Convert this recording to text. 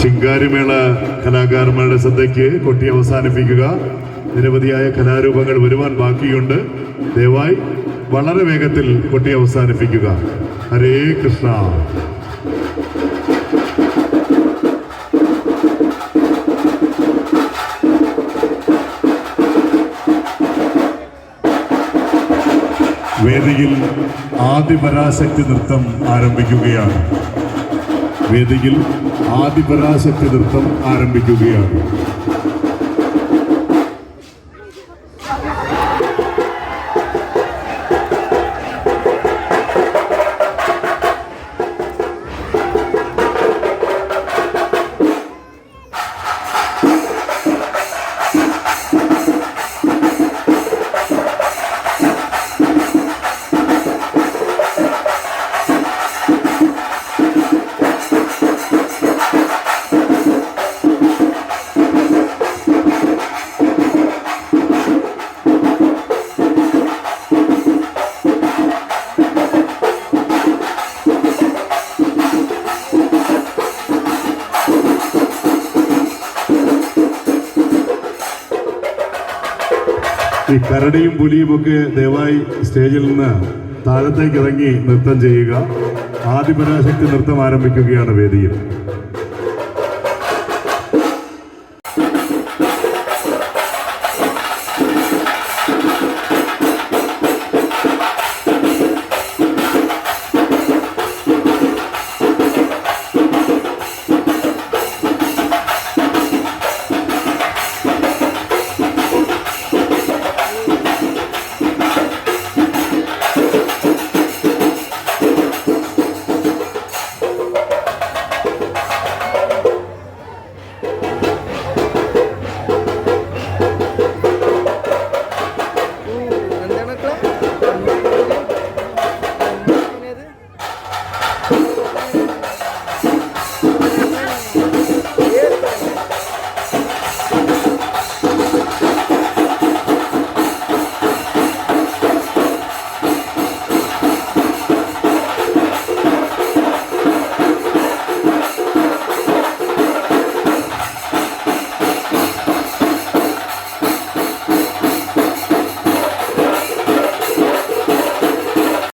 ശിങ്കാരിമേള കലാകാരന്മാരുടെ ശ്രദ്ധയ്ക്ക് കൊട്ടി അവസാനിപ്പിക്കുക. നിരവധിയായ കലാരൂപങ്ങൾ വരുവാൻ ബാക്കിയുണ്ട്. ദയവായി വളരെ വേഗത്തിൽ കൊട്ടി അവസാനിപ്പിക്കുക. ഹരേ കൃഷ്ണ. വേദിയിൽ ആദിപരാശക്തി നൃത്തം ആരംഭിക്കുകയാണ്. വേദിയിൽ ആദിപരാശക്തി നൃത്തം ആരംഭിക്കുകയാണ്. ഈ കരടിയും പുലിയും ഒക്കെ ദയവായി സ്റ്റേജിൽ നിന്ന് താഴത്തേക്ക് ഇറങ്ങി നൃത്തം ചെയ്യുക. ആദിപരാശക്തി നൃത്തം ആരംഭിക്കുകയാണ് വേദിയിൽ.